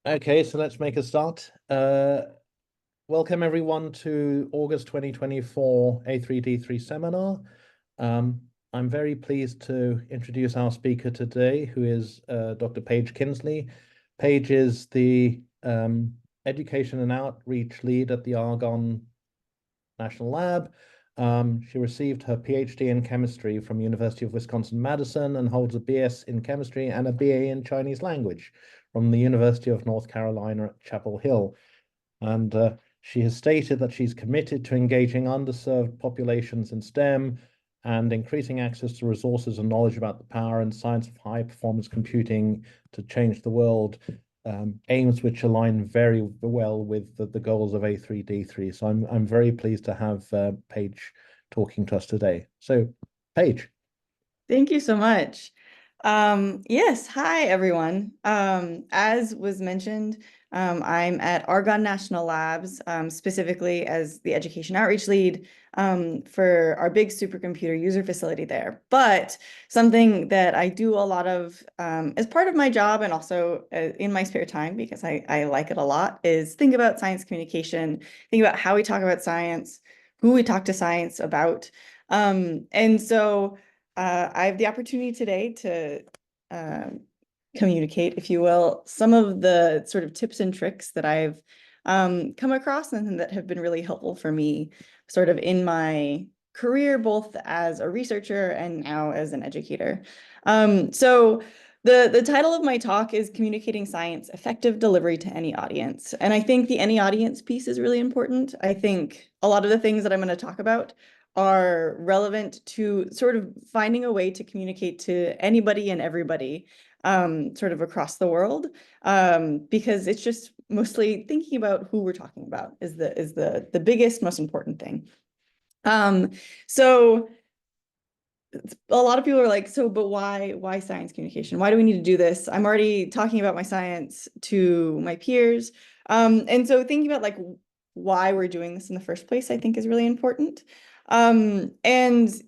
Okay, so let's make a start. Welcome everyone to August 2024 A3D3 seminar. I'm very pleased to introduce our speaker today, who is Dr. Paige Kinsley. Paige is the Education and Outreach Lead at the Argonne National Lab. She received her PhD in chemistry from University of Wisconsin-Madison and holds a BS in chemistry and a BA in Chinese language from the University of North Carolina at Chapel Hill. And she has stated that she's committed to engaging underserved populations in STEM and increasing access to resources and knowledge about the power and science of high-performance computing to change the world, aims which align very well with the goals of A3D3. So I'm very pleased to have Paige talking to us today. So, Paige. Thank you so much. Yes, hi everyone. As was mentioned, I'm at Argonne National Labs, specifically as the education outreach lead for our big supercomputer user facility there. But something that I do a lot of as part of my job and also in my spare time, because I like it a lot, is think about science communication, think about how we talk about science, who we talk to science about. And so I have the opportunity today to communicate, if you will, some of the sort of tips and tricks that I've come across and that have been really helpful for me sort of in my career, both as a researcher and now as an educator. So the title of my talk is Communicating Science, Effective Delivery to Any Audience. And I think the any audience piece is really important. I think a lot of the things that I'm going to talk about are relevant to sort of finding a way to communicate to anybody and everybody sort of across the world, because it's just mostly thinking about who we're talking about is the biggest, most important thing. So a lot of people are like, so, but why science communication? Why do we need to do this? I'm already talking about my science to my peers. And so thinking about like why we're doing this in the first place, I think is really important. And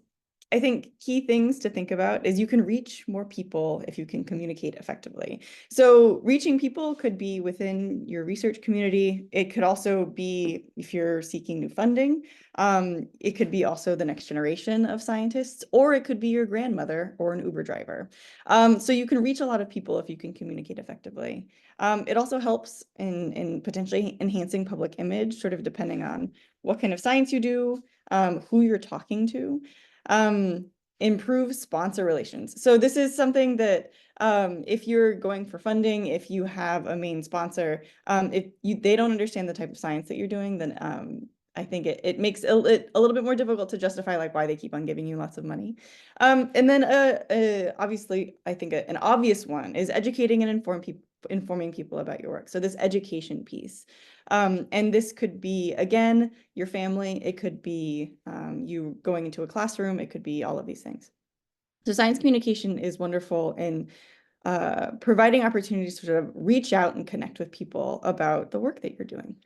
I think key things to think about is you can reach more people if you can communicate effectively. So reaching people could be within your research community. It could also be if you're seeking new funding. It could be also the next generation of scientists, or it could be your grandmother or an Uber driver. So you can reach a lot of people if you can communicate effectively. It also helps in potentially enhancing public image, sort of depending on what kind of science you do, who you're talking to. Improve sponsor relations. So this is something that if you're going for funding, if you have a main sponsor, if they don't understand the type of science that you're doing, then I think it makes it a little bit more difficult to justify like why they keep on giving you lots of money. And then obviously, I think an obvious one is educating and informing people about your work. So this education piece. And this could be, again, your family. It could be you going into a classroom. It could be all of these things. So science communication is wonderful in providing opportunities to sort of reach out and connect with people about the work that you're doing.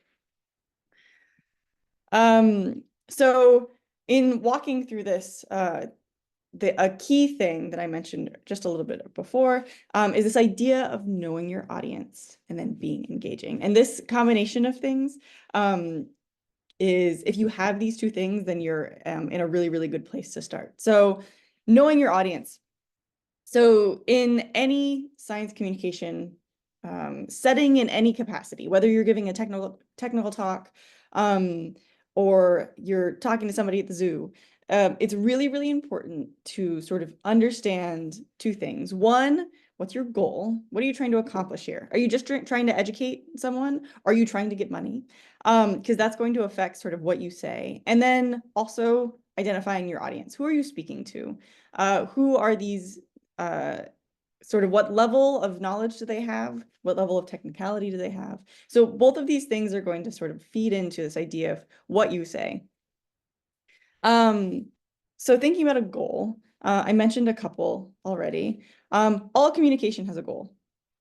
So in walking through this, a key thing that I mentioned just a little bit before is this idea of knowing your audience and then being engaging. And this combination of things is if you have these two things, then you're in a really, really good place to start. So knowing your audience. So in any science communication setting in any capacity, whether you're giving a technical talk or you're talking to somebody at the zoo, it's really, really important to sort of understand two things. One, what's your goal? What are you trying to accomplish here? Are you just trying to educate someone? Are you trying to get money? Because that's going to affect sort of what you say. And then also identifying your audience. Who are you speaking to? Who are these sort of what level of knowledge do they have? What level of technicality do they have? So both of these things are going to sort of feed into this idea of what you say. So thinking about a goal, I mentioned a couple already. All communication has a goal.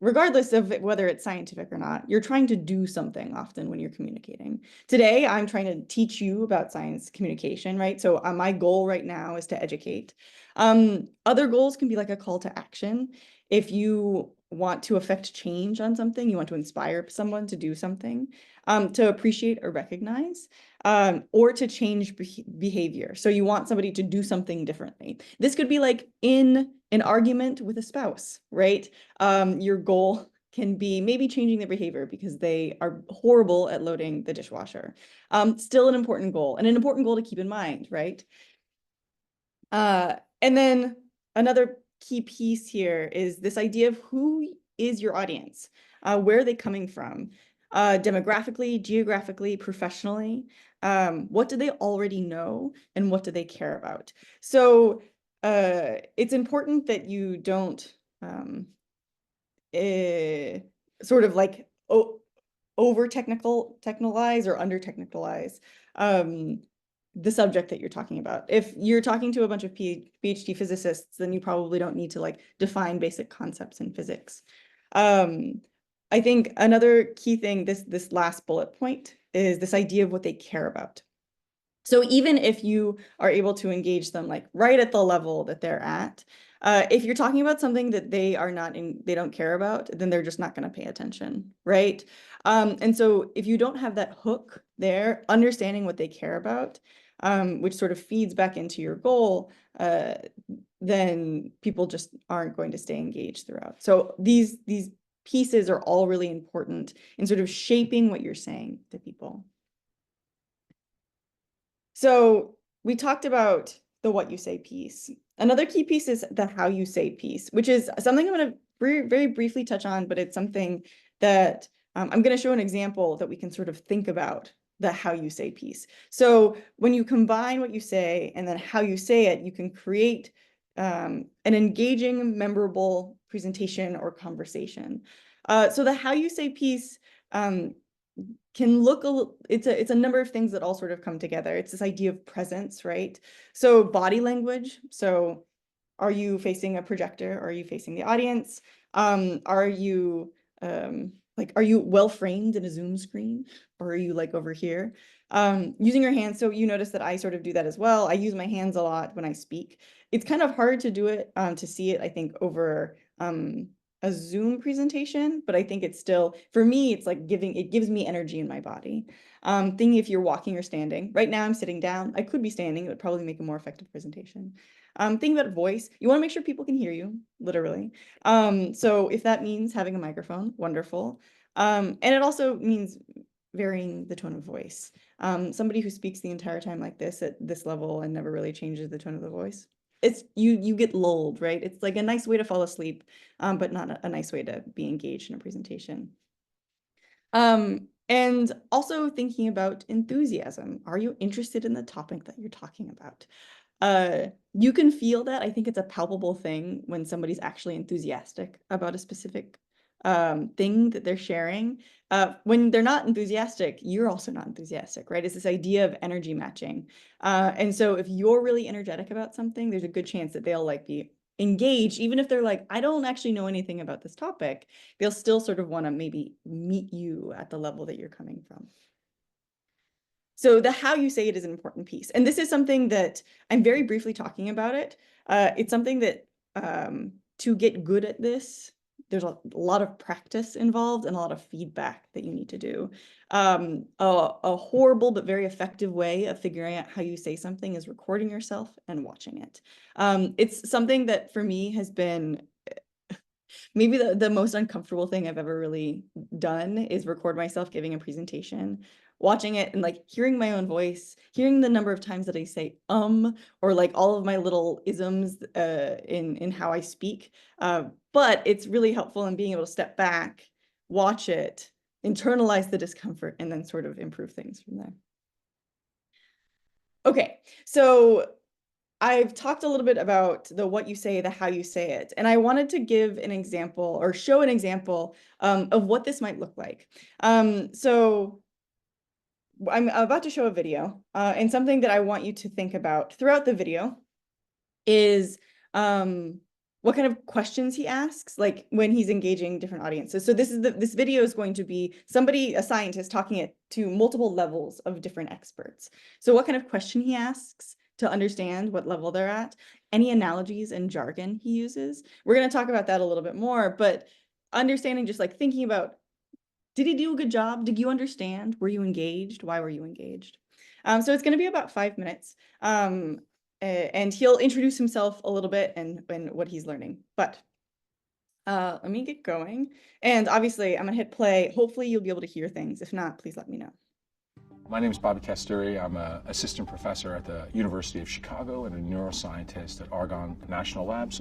Regardless of whether it's scientific or not, you're trying to do something often when you're communicating. Today, I'm trying to teach you about science communication, right? So my goal right now is to educate. Other goals can be like a call to action. If you want to affect change on something, you want to inspire someone to do something, to appreciate or recognize, or to change behavior. So you want somebody to do something differently. This could be like in an argument with a spouse, right? Your goal can be maybe changing their behavior because they are horrible at loading the dishwasher. Still an important goal, and an important goal to keep in mind, right? And then another key piece here is this idea of who is your audience? Where are they coming from? Demographically, geographically, professionally? What do they already know and what do they care about? So it's important that you don't sort of like over technicalize or under technicalize the subject that you're talking about. If you're talking to a bunch of PhD physicists, then you probably don't need to like define basic concepts in physics. I think another key thing, this last bullet point, is this idea of what they care about. So even if you are able to engage them like right at the level that they're at, if you're talking about something that they are not they don't care about, then they're just not going to pay attention, right? And so if you don't have that hook there, understanding what they care about, which sort of feeds back into your goal, then people just aren't going to stay engaged throughout. So these pieces are all really important in sort of shaping what you're saying to people. So we talked about the what you say piece. Another key piece is the how you say piece, which is something I'm going to very briefly touch on, but it's something that I'm going to show an example that we can sort of think about the how you say piece. So when you combine what you say and then how you say it, you can create an engaging, memorable presentation or conversation. So the how you say piece can look it's a number of things that all sort of come together. It's this idea of presence, right? So body language. So are you facing a projector? Or are you facing the audience? Are you are you well framed in a Zoom screen? Or are you like over here? Using your hands. So you notice that I sort of do that as well. I use my hands a lot when I speak. It's kind of hard to do it, to see it, I think, over a Zoom presentation, but I think it's still, for me, it's like it gives me energy in my body. Thinking if you're walking or standing. Right now I'm sitting down. I could be standing. It would probably make a more effective presentation. Thinking about voice, you want to make sure people can hear you, literally. So if that means having a microphone, wonderful. And it also means varying the tone of voice. Somebody who speaks the entire time like this at this level and never really changes the tone of the voice, it's you get lulled, right? It's like a nice way to fall asleep, but not a nice way to be engaged in a presentation. And also thinking about enthusiasm. Are you interested in the topic that you're talking about? You can feel that. I think it's a palpable thing when somebody's actually enthusiastic about a specific thing that they're sharing. When they're not enthusiastic, you're also not enthusiastic, right? It's this idea of energy matching. And so if you're really energetic about something, there's a good chance that they'll like be engaged, even if they're like, I don't actually know anything about this topic, they'll still sort of want to maybe meet you at the level that you're coming from. So the how you say it is an important piece. And this is something that I'm very briefly talking about it. It's something that to get good at this, there's a lot of practice involved and a lot of feedback that you need to do. A horrible but very effective way of figuring out how you say something is recording yourself and watching it. It's something that for me has been maybe the most uncomfortable thing I've ever really done is record myself giving a presentation, watching it and like hearing my own voice, hearing the number of times that I say or like all of my little isms in how I speak. But it's really helpful in being able to step back, watch it, internalize the discomfort, and then sort of improve things from there. Okay, so I've talked a little bit about the what you say, the how you say it, and I wanted to give an example or show an example of what this might look like. So I'm about to show a video, and something that I want you to think about throughout the video is what kind of questions he asks, like when he's engaging different audiences. So this video is going to be somebody, a scientist, talking it to multiple levels of different experts. So what kind of question he asks to understand what level they're at, any analogies and jargon he uses. We're going to talk about that a little bit more, but understanding, just like thinking about, did he do a good job? Did you understand? Were you engaged? Why were you engaged? So it's going to be about 5 minutes. And he'll introduce himself a little bit and what he's learning. But let me get going. And obviously, I'm going to hit play. Hopefully, you'll be able to hear things. If not, please let me know. My name is Bobby Casturi. I'm an assistant professor at the University of Chicago and a neuroscientist at Argonne National Labs.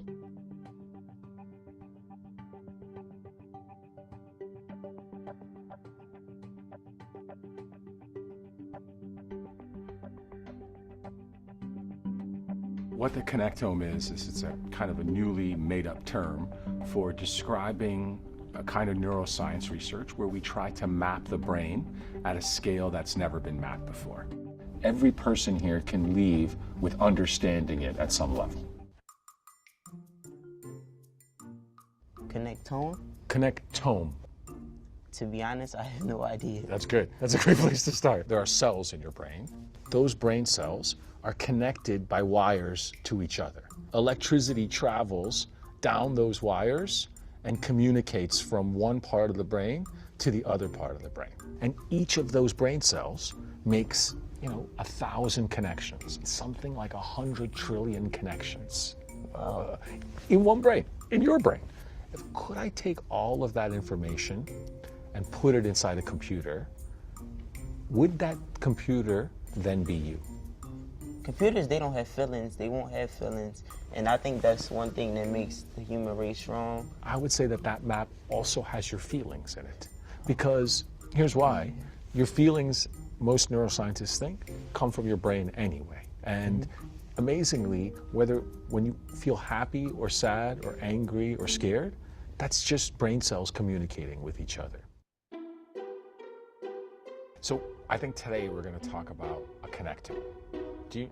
What the connectome is it's a kind of a newly made up term for describing a kind of neuroscience research where we try to map the brain at a scale that's never been mapped before. Every person here can leave with understanding it at some level. Connectome? Connectome. To be honest, I have no idea. That's good. That's a great place to start. There are cells in your brain. Those brain cells are connected by wires to each other. Electricity travels down those wires and communicates from one part of the brain to the other part of the brain. And each of those brain cells makes, 1,000 connections, something like 100 trillion connections in one brain, in your brain. Could I take all of that information and put it inside a computer? Would that computer then be you? Computers, they don't have feelings. They won't have feelings. And I think that's one thing that makes the human race strong. I would say that map also has your feelings in it. Because here's why. Your feelings, most neuroscientists think, come from your brain anyway. And amazingly, when you feel happy or sad or angry or scared, that's just brain cells communicating with each other. So I think today we're going to talk about a connectome.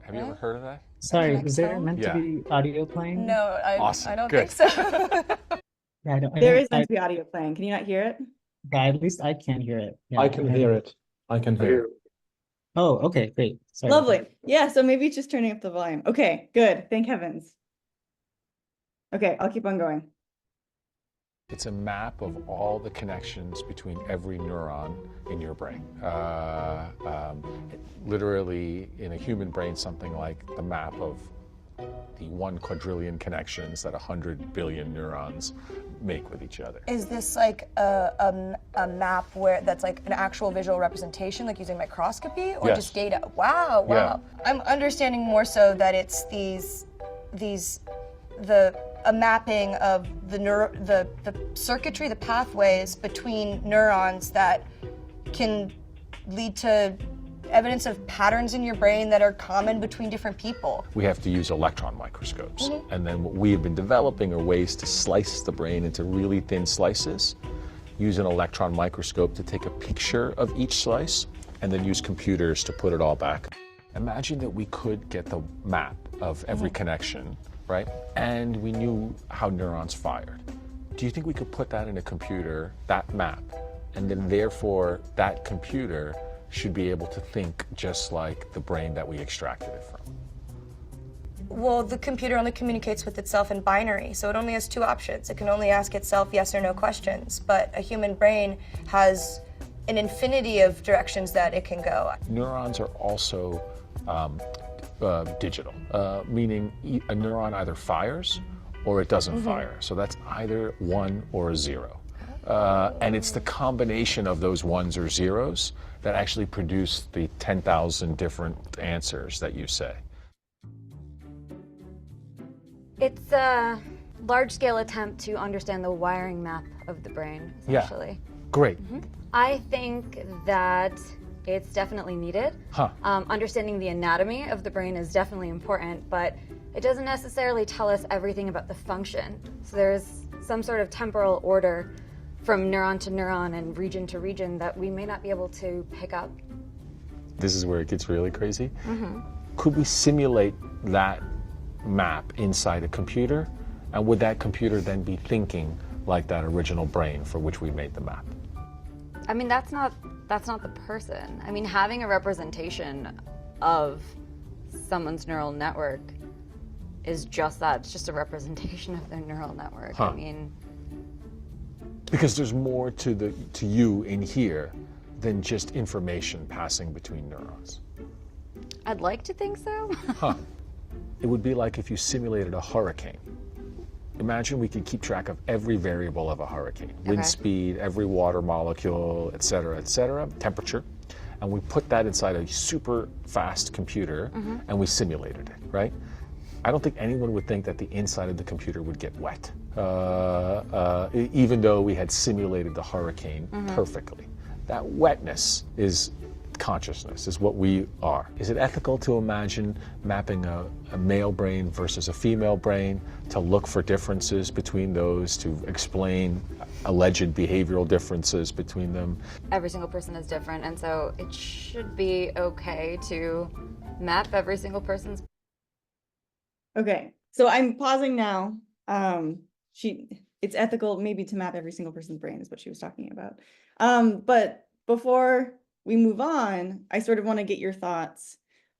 Have you ever heard of that? Sorry, is there meant to be audio playing? No, Awesome. I don't Good. think so. Yeah, There is meant to be audio playing. Can you not hear it? yeah, at least I can hear it. Yeah, I can hear it. I can hear it. Oh, okay, great. Sorry about Lovely. Yeah, so maybe it's just turning up the volume. Okay, good. Thank heavens. Okay, I'll keep on going. It's a map of all the connections between every neuron in your brain. Literally, in a human brain, something like the map of the 1 quadrillion connections that 100 billion neurons make with each other. Is this like a map that's like an actual visual representation, like using microscopy, or Yes. just data? Wow, wow. Yeah. I'm understanding more so that it's a mapping of the circuitry, the pathways between neurons that can lead to evidence of patterns in your brain that are common between different people. We have to use electron microscopes. And then what we have been developing are ways to slice the brain into really thin slices, use an electron microscope to take a picture of each slice, and then use computers to put it all back. Imagine that we could get the map of every connection, right? And we knew how neurons fired. Do you think we could put that in a computer, that map, and then therefore that computer should be able to think just like the brain that we extracted it from? Well, the computer only communicates with itself in binary, so it only has 2 options. It can only ask itself yes or no questions, but a human brain has an infinity of directions that it can go. Neurons are also digital, meaning a neuron either fires or it doesn't fire. So that's either 1 or a 0. And it's the combination of those 1s or 0s that actually produce the 10,000 different answers that you say. It's a large-scale attempt to understand the wiring map of the brain, essentially. Great. I think that it's definitely needed. Understanding the anatomy of the brain is definitely important, but it doesn't necessarily tell us everything about the function. So there's some sort of temporal order from neuron to neuron and region to region that we may not be able to pick up. This is where it gets really crazy. Could we simulate that map inside a computer? And would that computer then be thinking like that original brain for which we made the map? I mean, that's not the person. I mean, having a representation of someone's neural network is just that. It's just a representation of their neural network. I mean, Because there's more to you in here than just information passing between neurons. I'd like to think so. Huh. It would be like if you simulated a hurricane. Imagine we could keep track of every variable of a hurricane. Wind speed, every water molecule, et cetera, temperature. And we put that inside a super fast computer and we simulated it, right? I don't think anyone would think that the inside of the computer would get wet, even though we had simulated the hurricane perfectly. That wetness is consciousness, is what we are. Is it ethical to imagine mapping a male brain versus a female brain to look for differences between those, to explain alleged behavioral differences between them? Every single person is different, and so it should be okay to map every single person's. Okay, so I'm pausing now. It's ethical maybe to map every single person's brain is what she was talking about. But before we move on, I sort of want to get your thoughts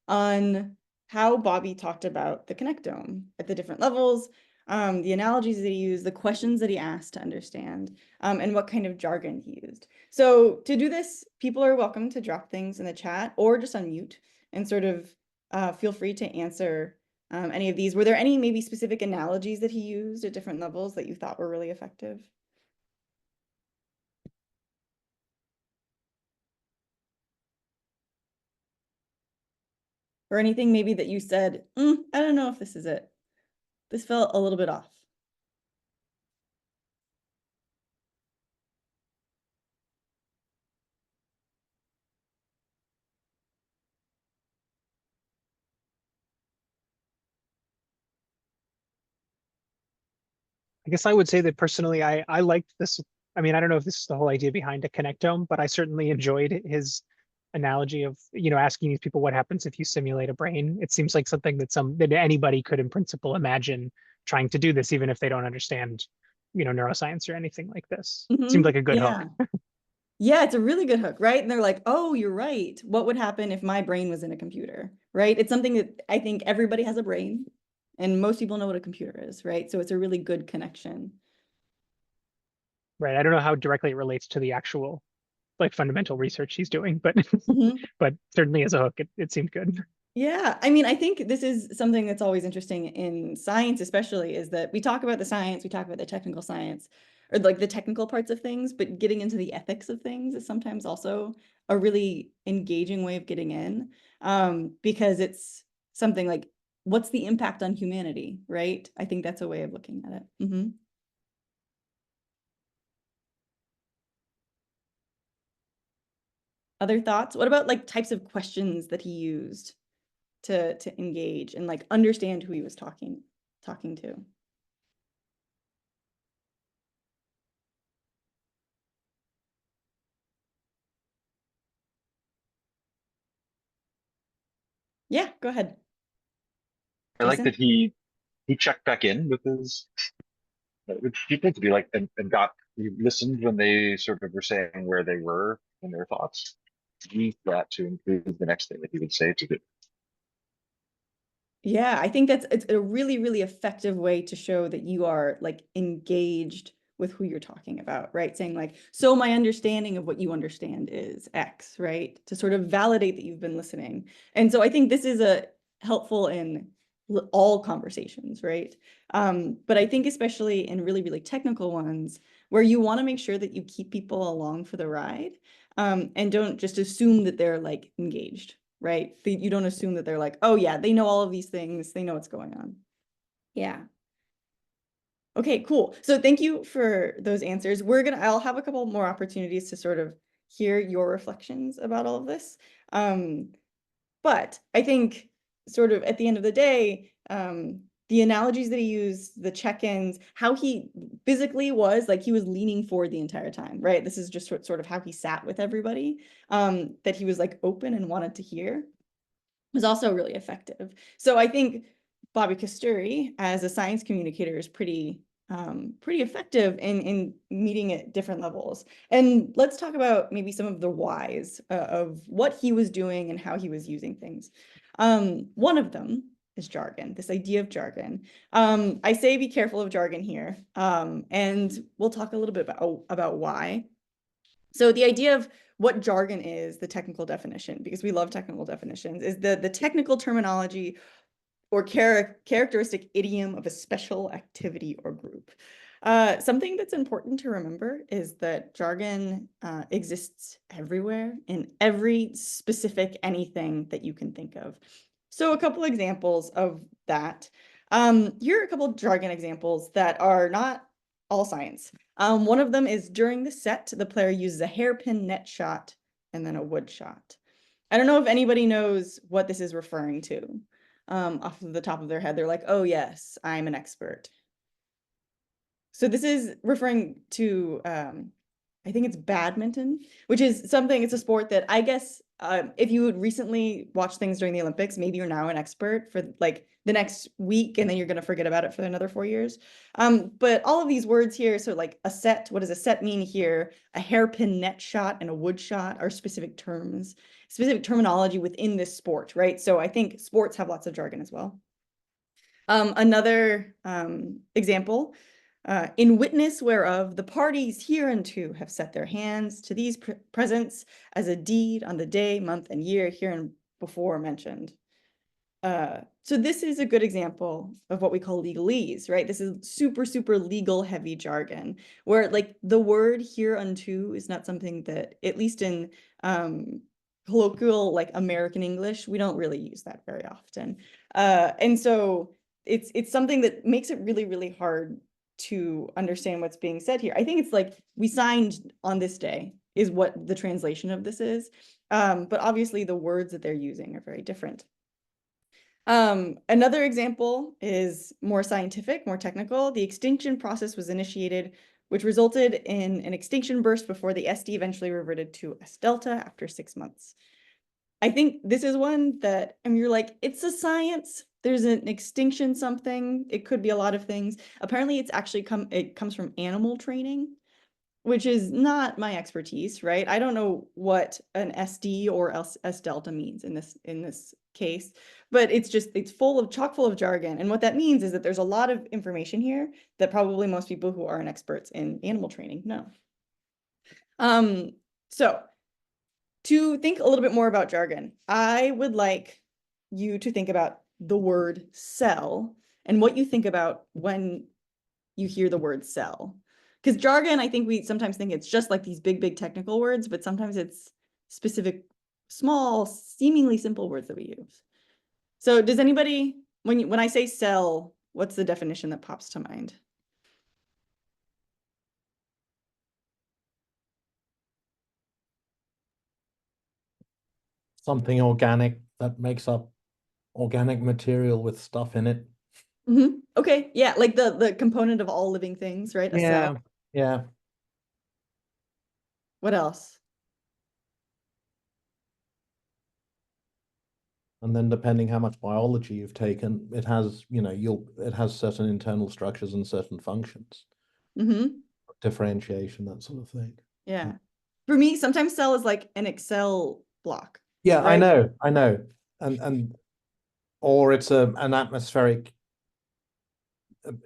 on how Bobby talked about the connectome at the different levels, the analogies that he used, the questions that he asked to understand, and what kind of jargon he used. So to do this, people are welcome to drop things in the chat or just unmute and sort of feel free to answer any of these. Were there any maybe specific analogies that he used at different levels that you thought were really effective? Or anything maybe that you said, I don't know if this is it. This felt a little bit off. I guess I would say that personally, I liked this. I mean, I don't know if this is the whole idea behind a connectome, but I certainly enjoyed his analogy of, asking these people what happens if you simulate a brain. It seems like something that anybody could in principle imagine trying to do this, even if they don't understand, neuroscience or anything like this. Seemed like a good hook. Yeah, it's a really good hook, right? And they're like, oh, you're right. What would happen if my brain was in a computer, right? It's something that I think everybody has a brain and most people know what a computer is, right? So it's a really good connection. Right. I don't know how directly it relates to the actual fundamental research he's doing, but but certainly as a hook, it seemed good. Yeah, I mean, I think this is something that's always interesting in science, especially, is that we talk about the science, we talk about the technical science, or like the technical parts of things, but getting into the ethics of things is sometimes also a really engaging way of getting in, because it's something like, what's the impact on humanity, right? I think that's a way of looking at it. Other thoughts? What about like types of questions that he used to engage and like understand who he was talking to? Yeah, go ahead. I like that he checked back in with people to be like, and he listened when they sort of were saying where they were in their thoughts. Used that to include the next thing that he would say to do. Yeah, I think it's a really, really effective way to show that you are like engaged with who you're talking about, right? Saying like, so my understanding of what you understand is X, right? To sort of validate that you've been listening. And so I think this is helpful in all conversations, right? But I think especially in really, really technical ones where you want to make sure that you keep people along for the ride, and don't just assume that they're like engaged, right? You don't assume that they're like, oh yeah, they know all of these things, they know what's going on. Yeah. Okay, cool. So thank you for those answers. I'll have a couple more opportunities to sort of hear your reflections about all of this. But I think sort of at the end of the day, the analogies that he used, the check-ins, how he physically was, like he was leaning forward the entire time, right? This is just sort of how he sat with everybody, that he was like open and wanted to hear, was also really effective. So I think Bobby Kasturi as a science communicator is pretty effective in meeting at different levels. And let's talk about maybe some of the whys of what he was doing and how he was using things. One of them is jargon, this idea of jargon. I say be careful of jargon here, and we'll talk a little bit about why. So the idea of what jargon is, the technical definition, because we love technical definitions, is the technical terminology or characteristic idiom of a special activity or group. Something that's important to remember is that jargon exists everywhere in every specific anything that you can think of. So a couple examples of that. Here are a couple of jargon examples that are not all science. One of them is during the set, the player uses a hairpin net shot and then a wood shot. I don't know if anybody knows what this is referring to. Off of the top of their head, they're like, oh yes, I'm an expert. So this is referring to, I think it's badminton, which is something, it's a sport that I guess if you would recently watch things during the Olympics, maybe you're now an expert for like the next week and then you're going to forget about it for another 4 years. But all of these words here, so like a set, what does a set mean here? A hairpin net shot and a wood shot are specific terms, specific terminology within this sport, right? So I think sports have lots of jargon as well. Another example, in witness whereof the parties hereunto have set their hands to these presents as a deed on the day, month, and year hereinbefore mentioned. So this is a good example of what we call legalese, right? This is super, super legal heavy jargon where like the word hereunto is not something that, at least in colloquial like American English, we don't really use that very often. And so it's something that makes it really, really hard to understand what's being said here. I think it's like we signed on this day is what the translation of this is. But obviously the words that they're using are very different. Another example is more scientific, more technical. The extinction process was initiated, which resulted in an extinction burst before the SD eventually reverted to S delta after 6 months. I think this is one that, I mean, you're like, it's a science. There's an extinction something. It could be a lot of things. Apparently it's actually it comes from animal training, which is not my expertise, right? I don't know what an SD or S delta means in this case, but it's chock full of jargon. And what that means is that there's a lot of information here that probably most people who aren't experts in animal training know. So to think a little bit more about jargon, I would like you to think about the word cell and what you think about when you hear the word cell. Because jargon, I think we sometimes think it's just like these big, big technical words, but sometimes it's specific, small, seemingly simple words that we use. So does anybody, when I say cell, what's the definition that pops to mind? Something organic that makes up organic material with stuff in it. Mm-hmm. Okay, yeah, like the component of all living things, right? A cell. Yeah. What else? And then depending how much biology you've taken, it has, it has certain internal structures and certain functions. Mm-hmm. Differentiation, that sort of thing. Yeah. For me, sometimes cell is like an Excel block. Yeah, right? I know. And or it's an atmospheric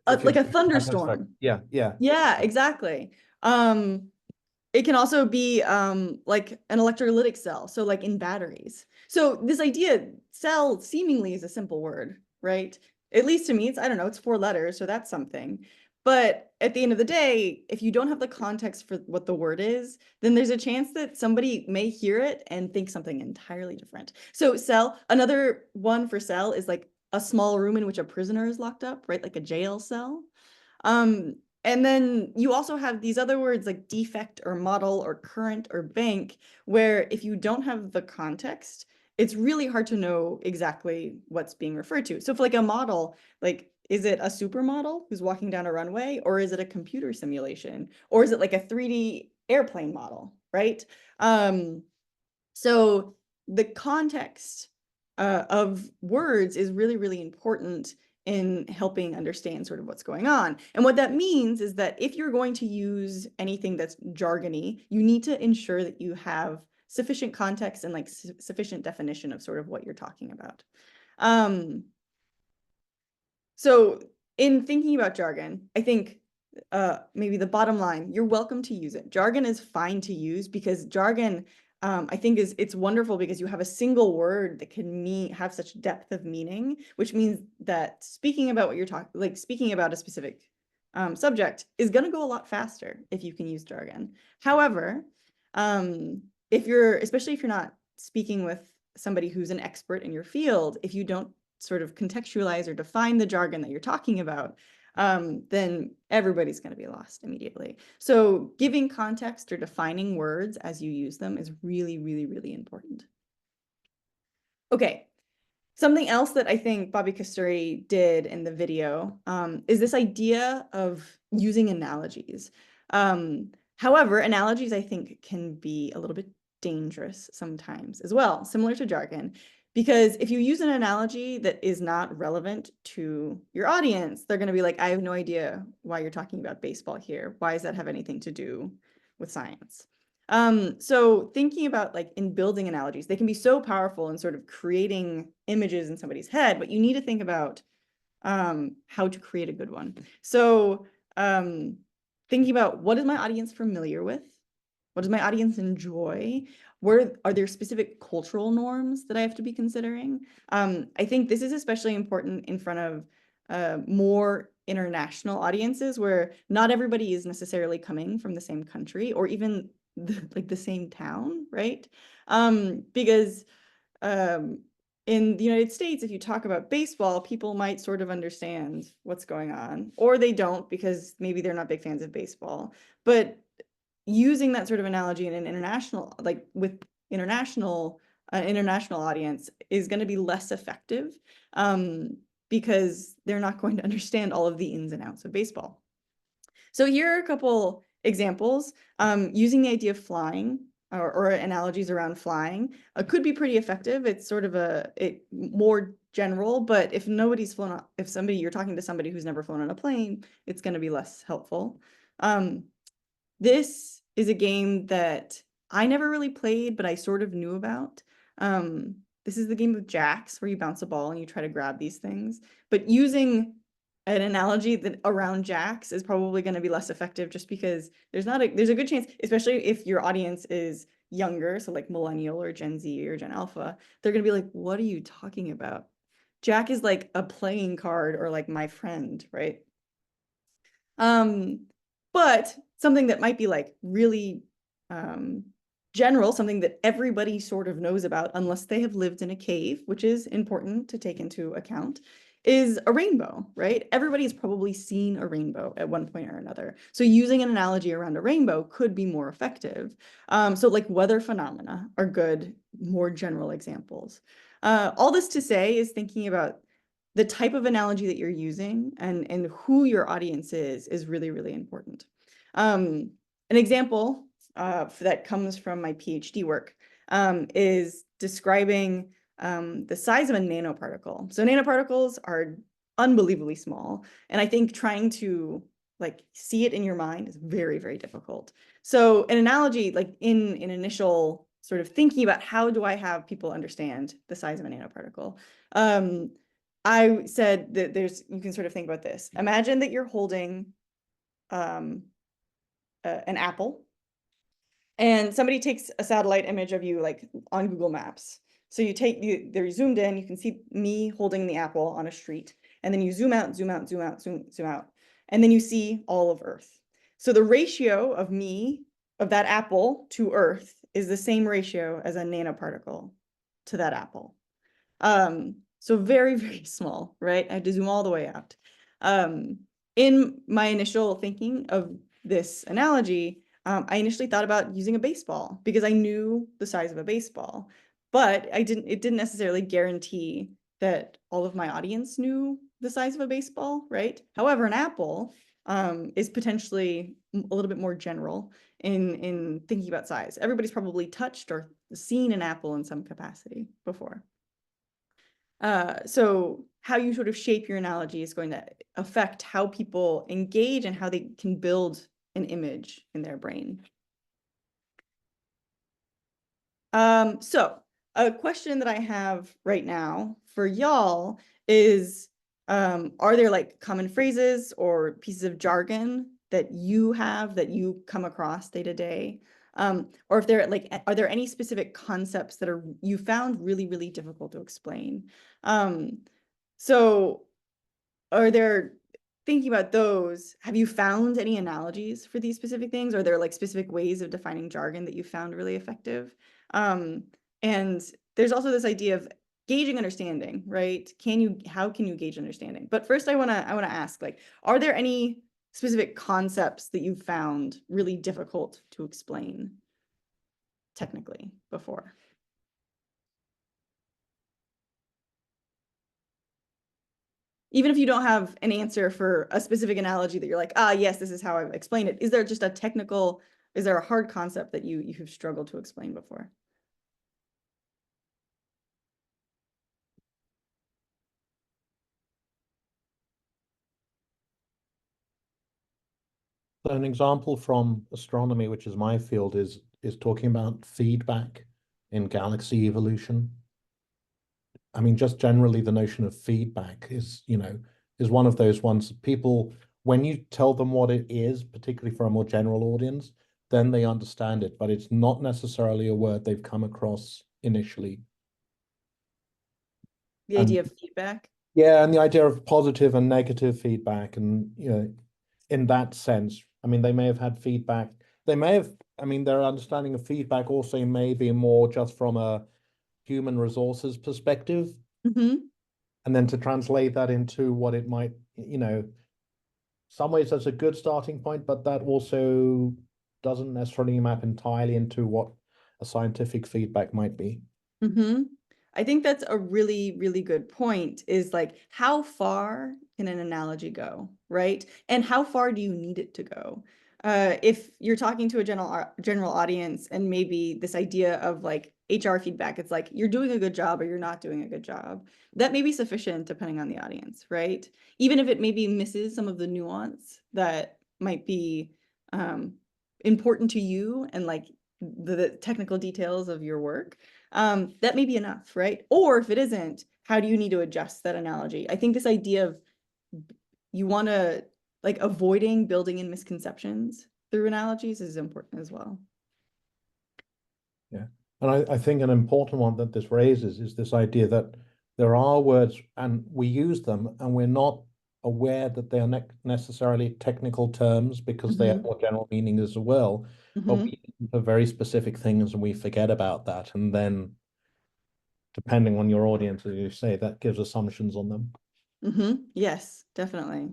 like a thunderstorm. Yeah. Yeah, exactly. It can also be like an electrolytic cell, so like in batteries. So this idea, cell seemingly is a simple word, right? At least to me, I don't know, it's 4 letters, so that's something. But at the end of the day, if you don't have the context for what the word is, then there's a chance that somebody may hear it and think something entirely different. So cell, another one for cell is like a small room in which a prisoner is locked up, right? Like a jail cell. And then you also have these other words like defect or model or current or bank, where if you don't have the context, it's really hard to know exactly what's being referred to. So for like a model, like, is it a supermodel who's walking down a runway, or is it a computer simulation, or is it like a 3D airplane model, right? So the context of words is really, really important in helping understand sort of what's going on. And what that means is that if you're going to use anything that's jargony, you need to ensure that you have sufficient context and like sufficient definition of sort of what you're talking about. So in thinking about jargon, I think maybe the bottom line, you're welcome to use it. Jargon is fine to use because jargon, I think it's wonderful because you have a single word that can have such depth of meaning, which means that speaking about what you're talking, like speaking about a specific subject is going to go a lot faster if you can use jargon. However, especially if you're not speaking with somebody who's an expert in your field, if you don't sort of contextualize or define the jargon that you're talking about, then everybody's going to be lost immediately. So giving context or defining words as you use them is really, really, really important. Okay. Something else that I think Bobby Kasturi did in the video is this idea of using analogies. However, analogies I think can be a little bit dangerous sometimes as well, similar to jargon, because if you use an analogy that is not relevant to your audience, they're going to be like, I have no idea why you're talking about baseball here. Why does that have anything to do with science? So thinking about like in building analogies, they can be so powerful in sort of creating images in somebody's head, but you need to think about how to create a good one. So thinking about what is my audience familiar with? What does my audience enjoy? Where are there specific cultural norms that I have to be considering? I think this is especially important in front of more international audiences where not everybody is necessarily coming from the same country or even like the same town, right? Because in the United States, if you talk about baseball, people might sort of understand what's going on, or they don't because maybe they're not big fans of baseball. But using that sort of analogy in an international, like with international audience is going to be less effective because they're not going to understand all of the ins and outs of baseball. So here are a couple examples. Using the idea of flying or analogies around flying could be pretty effective. It's sort of more general, but if nobody's flown, if you're talking to somebody who's never flown on a plane, it's going to be less helpful. This is a game that I never really played, but I sort of knew about. This is the game of jacks where you bounce a ball and you try to grab these things, but using an analogy that around jacks is probably going to be less effective just because there's a good chance, especially if your audience is younger, so like millennial or Gen Z or Gen Alpha, they're going to be like, what are you talking about? Jack is like a playing card or like my friend, right? But something that might be like really general, something that everybody sort of knows about unless they have lived in a cave, which is important to take into account, is a rainbow, right? Everybody's probably seen a rainbow at one point or another. So using an analogy around a rainbow could be more effective. So like weather phenomena are good, more general examples. All this to say is thinking about the type of analogy that you're using and who your audience is really, really important. An example that comes from my PhD work is describing the size of a nanoparticle. So nanoparticles are unbelievably small. And I think trying to like see it in your mind is very, very difficult. So an analogy like in initial sort of thinking about how do I have people understand the size of a nanoparticle, I said that you can sort of think about this. Imagine that you're holding an apple and somebody takes a satellite image of you like on Google Maps. So they're zoomed in, you can see me holding the apple on a street, and then you zoom out, zoom out, zoom out, zoom out, and then you see all of Earth. So the ratio of that apple to Earth is the same ratio as a nanoparticle to that apple. So very, very small, right? I had to zoom all the way out. In my initial thinking of this analogy, I initially thought about using a baseball because I knew the size of a baseball, but it didn't necessarily guarantee that all of my audience knew the size of a baseball, right? However, an apple is potentially a little bit more general in thinking about size. Everybody's probably touched or seen an apple in some capacity before. So how you sort of shape your analogy is going to affect how people engage and how they can build an image in their brain. So a question that I have right now for y'all is, Are there like common phrases or pieces of jargon that you have that you come across day to day? Or if there like, are there any specific concepts that are you found really, really difficult to explain? So are there, thinking about those, have you found any analogies for these specific things? Are there like specific ways of defining jargon that you found really effective? And there's also this idea of gauging understanding, right? How can you gauge understanding? But first I wanna ask, like, are there any specific concepts that you've found really difficult to explain technically before? Even if you don't have an answer for a specific analogy that you're like, yes, this is how I've explained it. Is there just is there a hard concept that you have struggled to explain before? So an example from astronomy, which is my field, is talking about feedback in galaxy evolution. I mean, just generally the notion of feedback is one of those ones that people, when you tell them what it is, particularly for a more general audience, then they understand it, but it's not necessarily a word they've come across initially. The idea of feedback? Yeah, and the idea of positive and negative feedback, and in that sense, I mean, they may have had feedback. I mean, their understanding of feedback also may be more just from a human resources perspective. Mm-hmm. And then to translate that into what it might, some ways that's a good starting point, but that also doesn't necessarily map entirely into what a scientific feedback might be. Mm-hmm. I think that's a really, really good point, is like, how far can an analogy go, right? And how far do you need it to go? If you're talking to a general audience, and maybe this idea of like HR feedback, it's like, you're doing a good job or you're not doing a good job. That may be sufficient depending on the audience, right? Even if it maybe misses some of the nuance that might be important to you and like the technical details of your work. That may be enough, right? Or if it isn't, how do you need to adjust that analogy? I think this idea of you want to like avoiding building in misconceptions through analogies is important as well. Yeah. And I think an important one that this raises is this idea that there are words and we use them and we're not aware that they are necessarily technical terms because they have more general meaning as well. But we use them for very specific things and we forget about that. And then depending on your audience, as you say, that gives assumptions on them. Yes, definitely.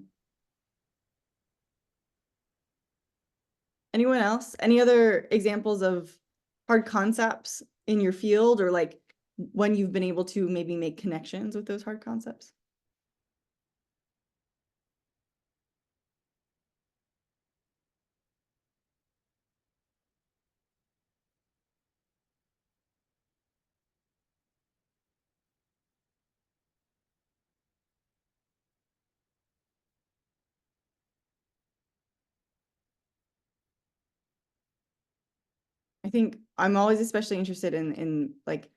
Anyone else? Any other examples of hard concepts in your field, or like when you've been able to maybe make connections with those hard concepts? I think I'm always especially interested in like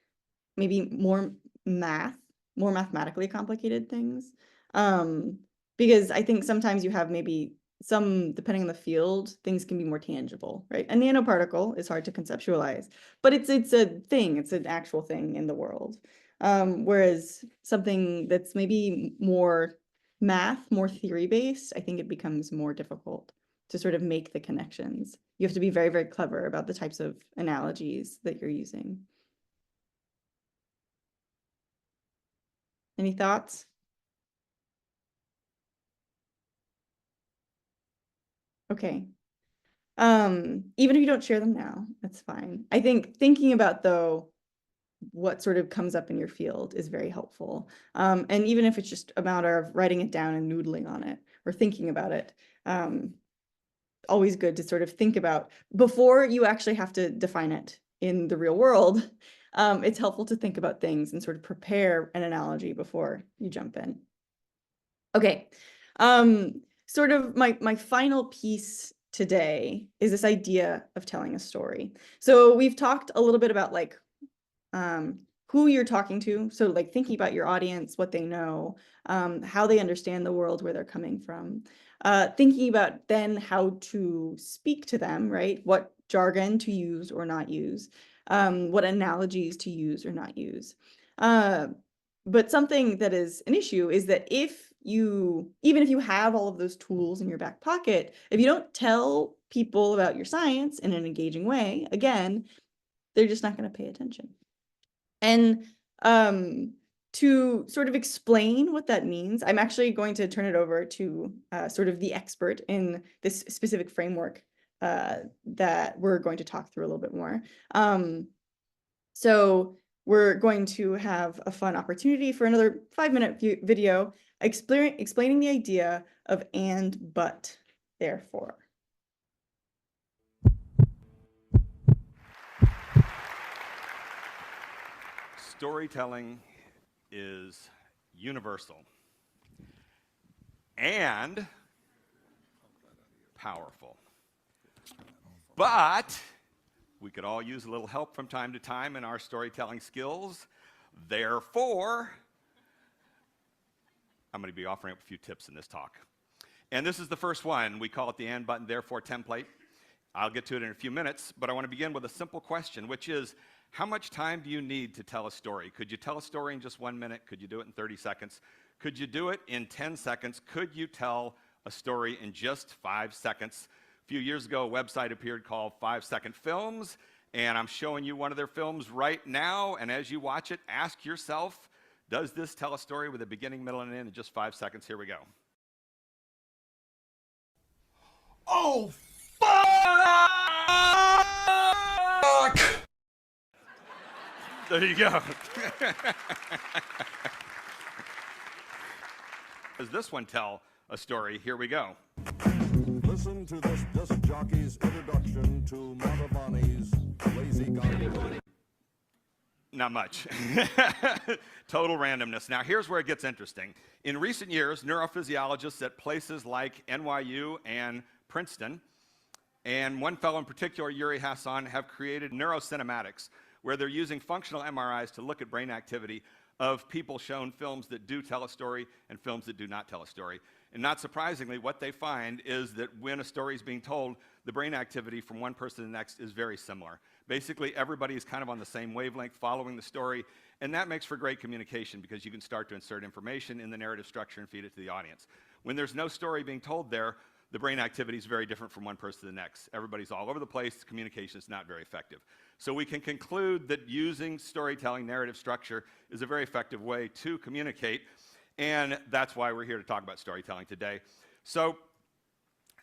maybe more mathematically complicated things. Because I think sometimes you have maybe depending on the field, things can be more tangible, right? A nanoparticle is hard to conceptualize, but it's a thing, it's an actual thing in the world. Whereas something that's maybe more more theory-based, I think it becomes more difficult to sort of make the connections. You have to be very, very clever about the types of analogies that you're using. Any thoughts? Okay. Even if you don't share them now, that's fine. I think thinking about, though, what sort of comes up in your field is very helpful. And even if it's just a matter of writing it down and noodling on it or thinking about it, always good to sort of think about before you actually have to define it in the real world. It's helpful to think about things and sort of prepare an analogy before you jump in. Okay. Sort of my final piece today is this idea of telling a story. So we've talked a little bit about like who you're talking to. So like thinking about your audience, what they know, how they understand the world, where they're coming from. Thinking about then how to speak to them, right? What jargon to use or not use, what analogies to use or not use. But something that is an issue is that even if you have all of those tools in your back pocket, if you don't tell people about your science in an engaging way, again, they're just not going to pay attention. And to sort of explain what that means, I'm actually going to turn it over to sort of the expert in this specific framework that we're going to talk through a little bit more. So we're going to have a fun opportunity for another 5-minute video explaining the idea of and, but, therefore. Storytelling is universal and powerful. But we could all use a little help from time to time in our storytelling skills. Therefore, I'm going to be offering up a few tips in this talk. And this is the first one. We call it the and, but, and therefore template. I'll get to it in a few minutes, but I want to begin with a simple question, which is, how much time do you need to tell a story? Could you tell a story in just 1 minute? Could you do it in 30 seconds? Could you do it in 10 seconds? Could you tell a story in just 5 seconds? A few years ago, a website appeared called 5 Second Films, and I'm showing you one of their films right now, and as you watch it, ask yourself, does this tell a story with a beginning, middle, and end in just 5 seconds? Here we go. Oh, fuck! There you go. Does this one tell a story? Here we go. Listen to this disc jockey's introduction to Mantovani's Lazy Guy. Not much. Total randomness. Now, here's where it gets interesting. In recent years, neurophysiologists at places like NYU and Princeton, and one fellow in particular, Yuri Hassan, have created neurocinematics, where they're using functional MRIs to look at brain activity of people shown films that do tell a story and films that do not tell a story. And not surprisingly, what they find is that when a story is being told, the brain activity from one person to the next is very similar. Basically, everybody is kind of on the same wavelength following the story, and that makes for great communication because you can start to insert information in the narrative structure and feed it to the audience. When there's no story being told there, the brain activity is very different from one person to the next. Everybody's all over the place. Communication is not very effective. So we can conclude that using storytelling narrative structure is a very effective way to communicate, and that's why we're here to talk about storytelling today. So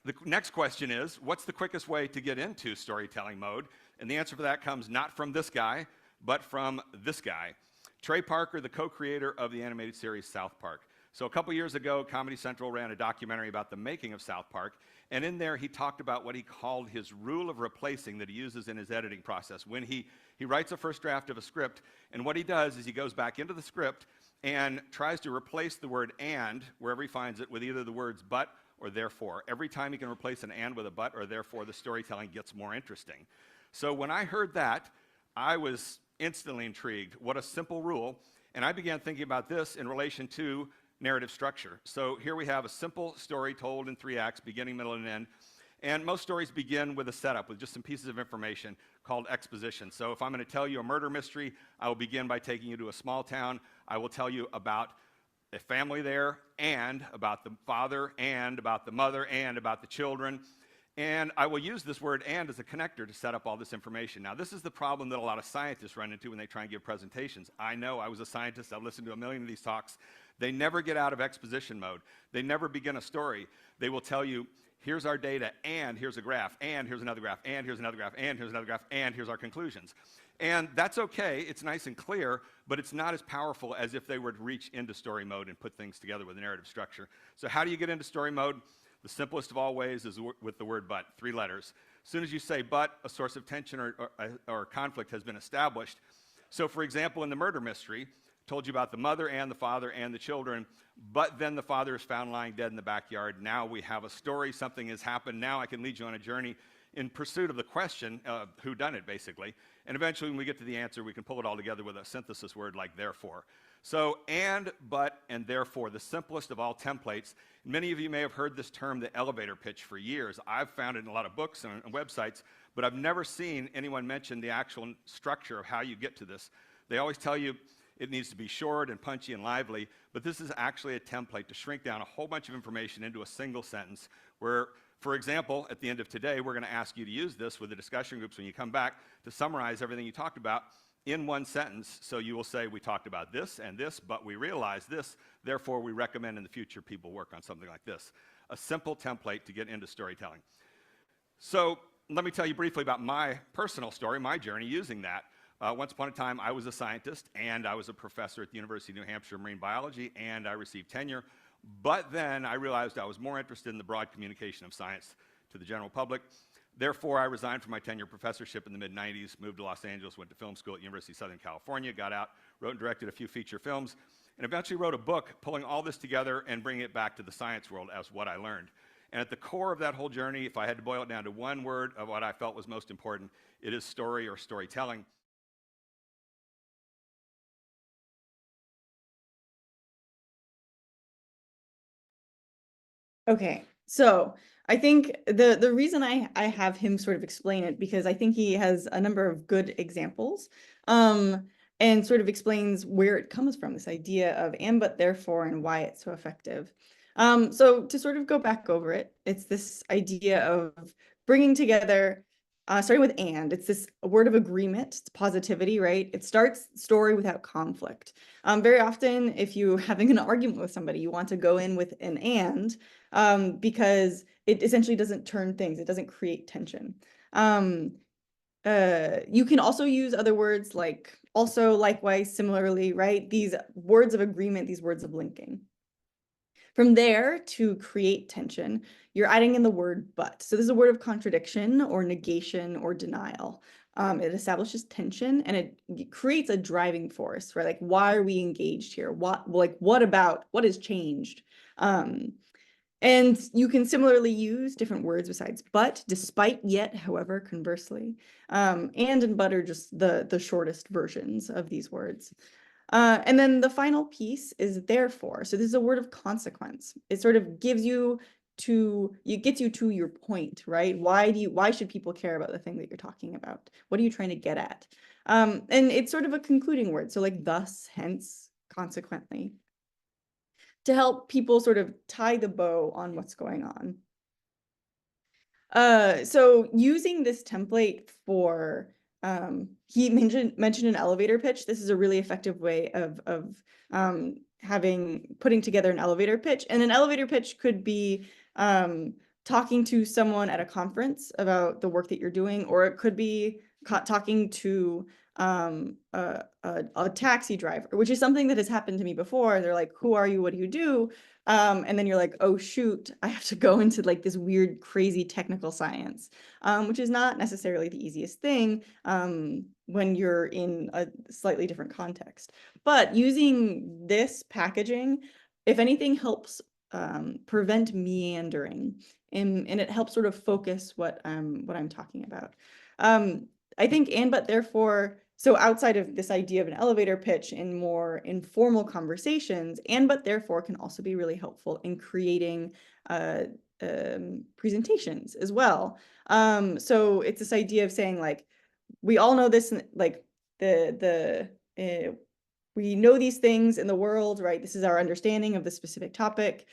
the next question is, what's the quickest way to get into storytelling mode? And the answer for that comes not from this guy, but from this guy. Trey Parker, the co-creator of the animated series South Park. So a couple years ago, Comedy Central ran a documentary about the making of South Park, and in there he talked about what he called his rule of replacing that he uses in his editing process. When he writes a first draft of a script, and what he does is he goes back into the script and tries to replace the word and, wherever he finds it, with either the words but or therefore. Every time he can replace an and with a but or therefore, the storytelling gets more interesting. So when I heard that, I was instantly intrigued. What a simple rule. And I began thinking about this in relation to narrative structure. So here we have a simple story told in 3 acts, beginning, middle, and end. And most stories begin with a setup, with just some pieces of information called exposition. So if I'm going to tell you a murder mystery, I will begin by taking you to a small town. I will tell you about a family there, and about the father, and about the mother, and about the children. And I will use this word and as a connector to set up all this information. Now, this is the problem that a lot of scientists run into when they try and give presentations. I know, I was a scientist, I've listened to a million of these talks. They never get out of exposition mode. They never begin a story. They will tell you, here's our data, and here's a graph, and here's another graph, and here's another graph, and here's another graph, and here's our conclusions. And that's okay, it's nice and clear, but it's not as powerful as if they were to reach into story mode and put things together with a narrative structure. So how do you get into story mode? The simplest of all ways is with the word but, 3 letters. As soon as you say but, a source of tension or conflict has been established. So for example, in the murder mystery, told you about the mother and the father and the children, but then the father is found lying dead in the backyard. Now we have a story, something has happened. Now I can lead you on a journey in pursuit of the question, who done it, basically. And eventually, when we get to the answer, we can pull it all together with a synthesis word like therefore. So, and, but, and therefore, the simplest of all templates. Many of you may have heard this term, the elevator pitch, for years. I've found it in a lot of books and websites, but I've never seen anyone mention the actual structure of how you get to this. They always tell you it needs to be short and punchy and lively, but this is actually a template to shrink down a whole bunch of information into a single sentence where, for example, at the end of today, we're going to ask you to use this with the discussion groups when you come back to summarize everything you talked about in one sentence. So you will say, we talked about this and this, but we realized this, therefore we recommend in the future people work on something like this. A simple template to get into storytelling. So let me tell you briefly about my personal story, my journey using that. Once upon a time, I was a scientist, and I was a professor at the University of New Hampshire marine biology, and I received tenure. But then I realized I was more interested in the broad communication of science to the general public. Therefore, I resigned from my tenure professorship in the mid-90s, moved to Los Angeles, went to film school at University of Southern California, got out, wrote and directed a few feature films, and eventually wrote a book pulling all this together and bringing it back to the science world as what I learned. And at the core of that whole journey, if I had to boil it down to one word of what I felt was most important, it is story or storytelling. Okay, so I think the reason I have him sort of explain it, because I think he has a number of good examples, and sort of explains where it comes from, this idea of and, but, therefore, and why it's so effective. So to sort of go back over it, it's this idea of bringing together, starting with and, it's this word of agreement, it's positivity, right? It starts story without conflict. Very often, if you're having an argument with somebody, you want to go in with an and, because it essentially doesn't turn things, it doesn't create tension. You can also use other words like also, likewise, similarly, right? These words of agreement, these words of linking. From there, to create tension, you're adding in the word but. So this is a word of contradiction or negation or denial. It establishes tension and it creates a driving force, right? Like, why are we engaged here? What about, what has changed? And you can similarly use different words besides but, despite, yet, however, conversely. And but are just the shortest versions of these words. And then the final piece is therefore. So this is a word of consequence. It sort of gives you it gets you to your point, right? Why should people care about the thing that you're talking about? What are you trying to get at? And it's sort of a concluding word. So like thus, hence, consequently, to help people sort of tie the bow on what's going on. So using this template for, he mentioned an elevator pitch. This is a really effective way of putting together an elevator pitch. And an elevator pitch could be talking to someone at a conference about the work that you're doing, or it could be talking to a taxi driver, which is something that has happened to me before. They're like, who are you? What do you do? And then you're like, oh, shoot, I have to go into like this weird, crazy technical science, which is not necessarily the easiest thing when you're in a slightly different context. But using this packaging, if anything, helps prevent meandering, and it helps sort of focus what I'm talking about. I think and, but, therefore, so outside of this idea of an elevator pitch in more informal conversations, and, but, therefore can also be really helpful in creating presentations as well. So it's this idea of saying like, we all know this, like we know these things in the world, right? This is our understanding of the specific topic.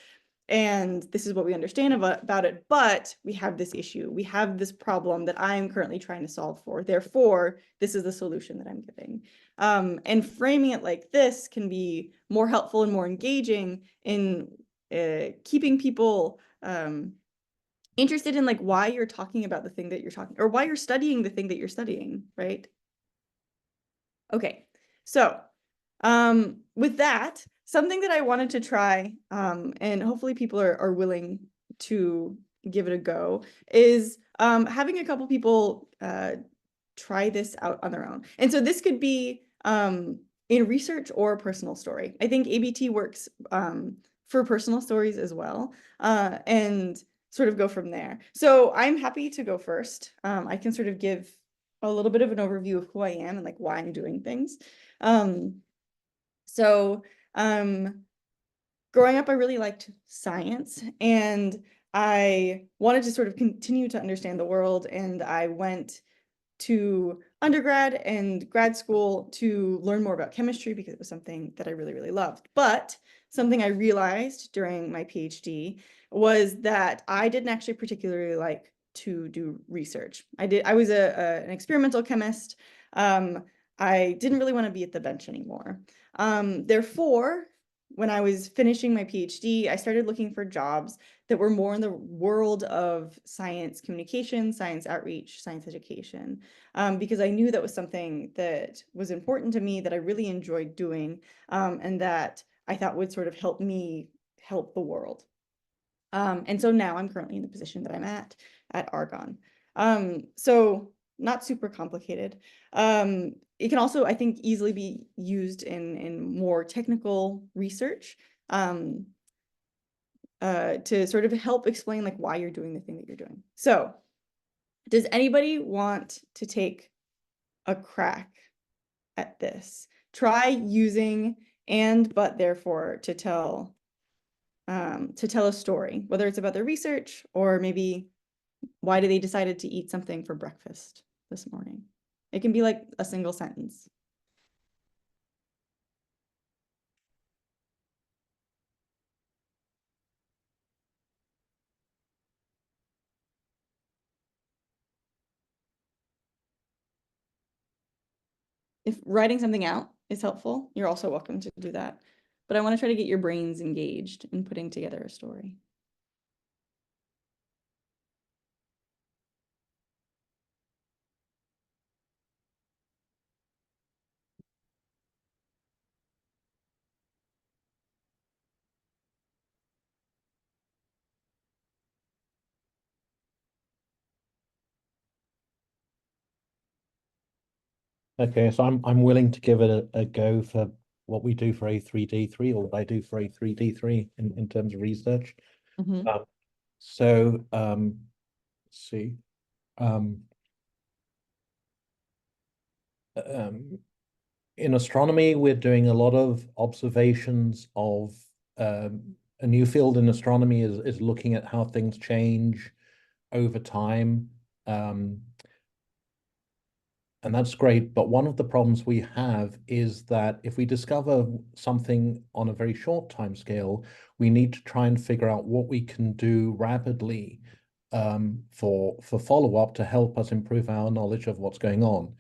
And this is what we understand about it, but we have this issue. We have this problem that I'm currently trying to solve for. Therefore, this is the solution that I'm giving. And framing it like this can be more helpful and more engaging in keeping people interested in like why you're talking about the thing that you're talking, or why you're studying the thing that you're studying, right? Okay, so with that, something that I wanted to try, and hopefully people are willing to give it a go, is having a couple people try this out on their own. And so this could be in research or a personal story. I think ABT works for personal stories as well. And sort of go from there. So I'm happy to go first. I can sort of give a little bit of an overview of who I am and like why I'm doing things. So growing up, I really liked science, and I wanted to sort of continue to understand the world, and I went to undergrad and grad school to learn more about chemistry because it was something that I really, really loved. But something I realized during my PhD was that I didn't actually particularly like to do research. I was an experimental chemist. I didn't really want to be at the bench anymore. Therefore, when I was finishing my PhD, I started looking for jobs that were more in the world of science communication, science outreach, science education, because I knew that was something that was important to me, that I really enjoyed doing, and that I thought would sort of help me help the world. And so now I'm currently in the position that I'm at Argonne. So not super complicated. It can also, I think, easily be used in more technical research to sort of help explain like why you're doing the thing that you're doing. So does anybody want to take a crack at this? Try using and, but, therefore to tell a story, whether it's about their research or maybe why they decided to eat something for breakfast this morning. It can be like a single sentence. If writing something out is helpful, you're also welcome to do that. But I want to try to get your brains engaged in putting together a story. Okay, so I'm willing to give it a go for what we do for A3D3, or what I do for A3D3 in terms of research. Mhm. Let's see. In astronomy, we're doing a lot of observations of a new field in astronomy is looking at how things change over time. And that's great, but one of the problems we have is that if we discover something on a very short time scale, we need to try and figure out what we can do rapidly for follow-up to help us improve our knowledge of what's going on.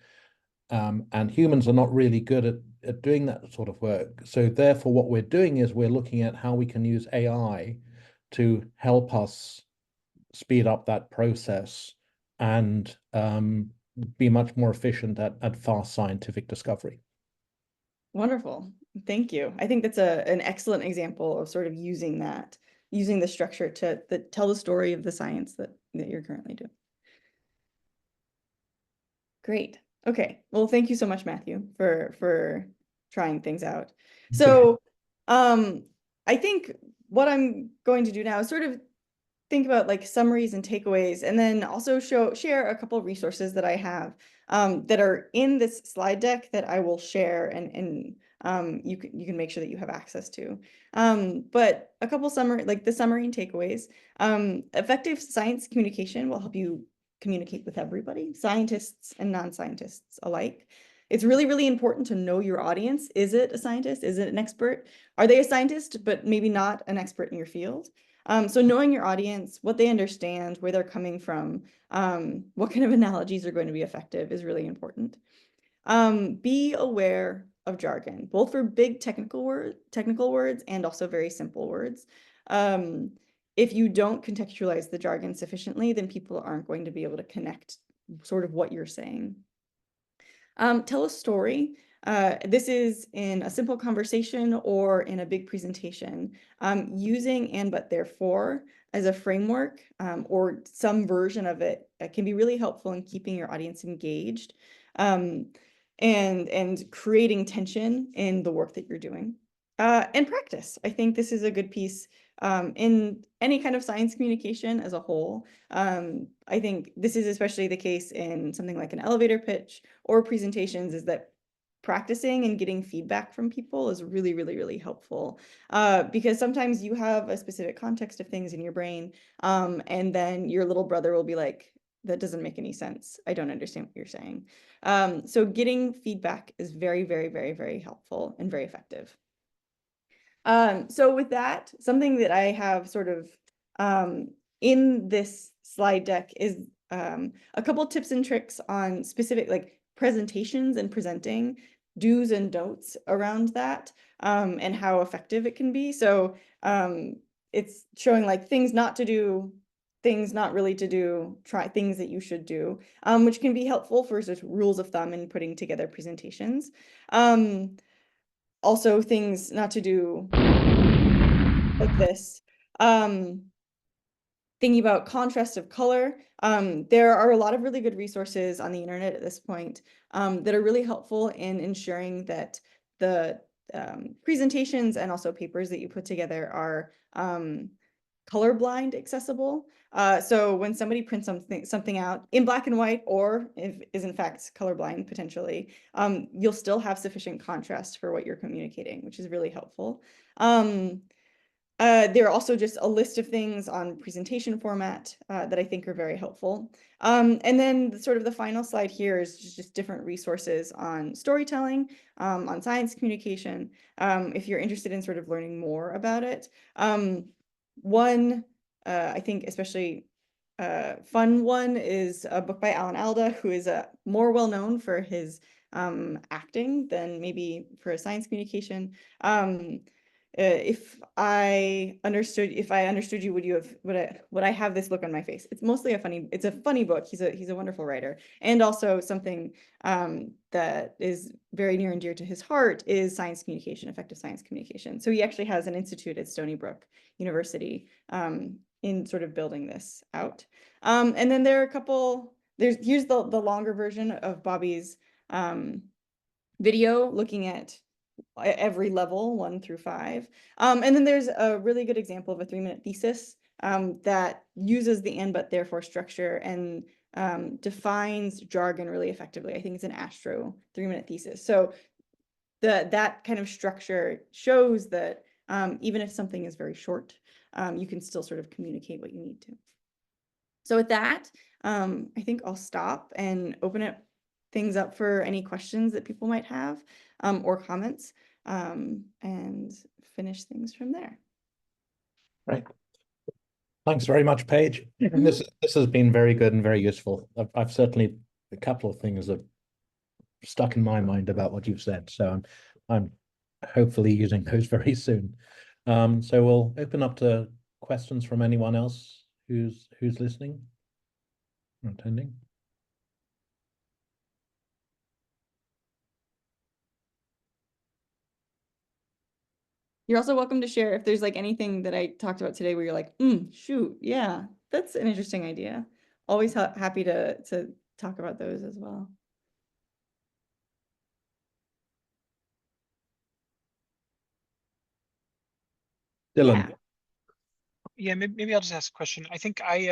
And humans are not really good at doing that sort of work. So therefore, what we're doing is we're looking at how we can use AI to help us speed up that process and be much more efficient at fast scientific discovery. Wonderful. Thank you. I think that's an excellent example of sort of using the structure to tell the story of the science that you're currently doing. Great. Okay. Well, thank you so much, Matthew, for trying things out. So I think what I'm going to do now is sort of think about like summaries and takeaways, and then also share a couple of resources that I have that are in this slide deck that I will share, and you can make sure that you have access to. But a couple summary and takeaways. Effective science communication will help you communicate with everybody, scientists and non-scientists alike. It's really, really important to know your audience. Is it a scientist? Is it an expert? Are they a scientist, but maybe not an expert in your field? So knowing your audience, what they understand, where they're coming from, what kind of analogies are going to be effective is really important. Be aware of jargon, both for big technical words and also very simple words. If you don't contextualize the jargon sufficiently, then people aren't going to be able to connect sort of what you're saying. Tell a story. This is in a simple conversation or in a big presentation. Using and, but, therefore as a framework or some version of it can be really helpful in keeping your audience engaged and creating tension in the work that you're doing. and practice. I think this is a good piece in any kind of science communication as a whole. I think this is especially the case in something like an elevator pitch or presentations, is that practicing and getting feedback from people is really, really, really helpful. Because sometimes you have a specific context of things in your brain, and then your little brother will be like, that doesn't make any sense. I don't understand what you're saying. So getting feedback is very, very, very, very helpful and very effective. So with that, something that I have sort of in this slide deck is a couple tips and tricks on specific like presentations and presenting, do's and don'ts around that, and how effective it can be. So it's showing like things not to do, things not really to do, try things that you should do, which can be helpful for just rules of thumb in putting together presentations. Also things not to do like this. Thinking about contrast of color, there are a lot of really good resources on the internet at this point that are really helpful in ensuring that the presentations and also papers that you put together are colorblind accessible. So when somebody prints something out in black and white, or if is in fact colorblind potentially, you'll still have sufficient contrast for what you're communicating, which is really helpful. There are also just a list of things on presentation format that I think are very helpful. And then sort of the final slide here is just different resources on storytelling, on science communication, if you're interested in sort of learning more about it. One, I think especially fun one is a book by Alan Alda, who is more well known for his acting than maybe for science communication. If I understood you, would I have this look on my face? It's mostly it's a funny book. He's a wonderful writer, and also something that is very near and dear to his heart is science communication, effective science communication. So he actually has an institute at Stony Brook University in sort of building this out. And then there are a couple. Here's the longer version of Bobby's video looking at every level 1 through 5. And then there's a really good example of a 3-minute thesis that uses the and but therefore structure and defines jargon really effectively. I think it's an Astro 3-minute thesis. So that kind of structure shows that even if something is very short, you can still sort of communicate what you need to. So with that, I think I'll stop and open things up for any questions that people might have or comments, and finish things from there. Right. Thanks very much, Paige. This has been very good and very useful. I've certainly a couple of things that stuck in my mind about what you've said, so I'm hopefully using those very soon. So we'll open up to questions from anyone else who's listening or attending. You're also welcome to share if there's like anything that I talked about today where you're like, shoot, yeah, that's an interesting idea. Always happy to talk about those as well. Dylan. Yeah, maybe I'll just ask a question. I think I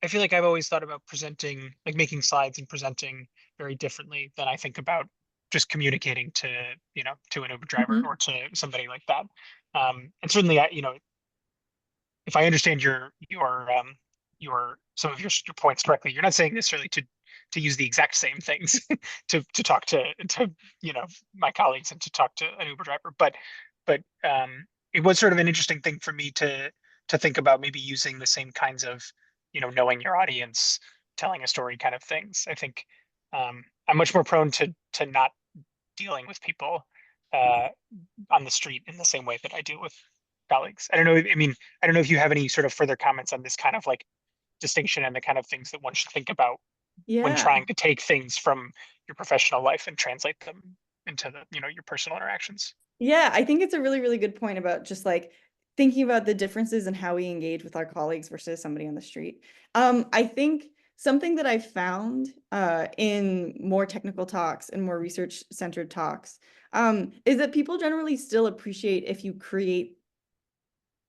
feel like I've always thought about presenting, like making slides and presenting very differently than I think about just communicating to, to an Uber driver or to somebody like that. And certainly, if I understand some of your points correctly, you're not saying necessarily to use the exact same things to talk to my colleagues and to talk to an Uber driver, but it was sort of an interesting thing for me to think about maybe using the same kinds of knowing your audience, telling a story kind of things. I think I'm much more prone to not dealing with people on the street in the same way that I deal with colleagues. I don't know. I mean, I don't know if you have any sort of further comments on this kind of like distinction and the kind of things that one should think about when trying to take things from your professional life and translate them into your personal interactions. Yeah, I think it's a really, really good point about just like thinking about the differences in how we engage with our colleagues versus somebody on the street. I think something that I've found in more technical talks and more research-centered talks is that people generally still appreciate if you create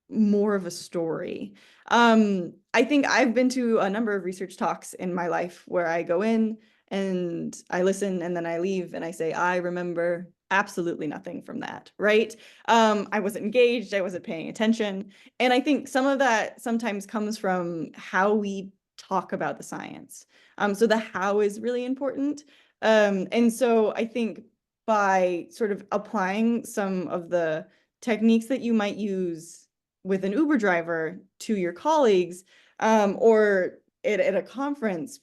more of a story. I think I've been to a number of research talks in my life where I go in and I listen and then I leave and I say, I remember absolutely nothing from that, right? I wasn't engaged, I wasn't paying attention. And I think some of that sometimes comes from how we talk about the science. So the how is really important. And so I think by sort of applying some of the techniques that you might use with an Uber driver to your colleagues, or at a conference,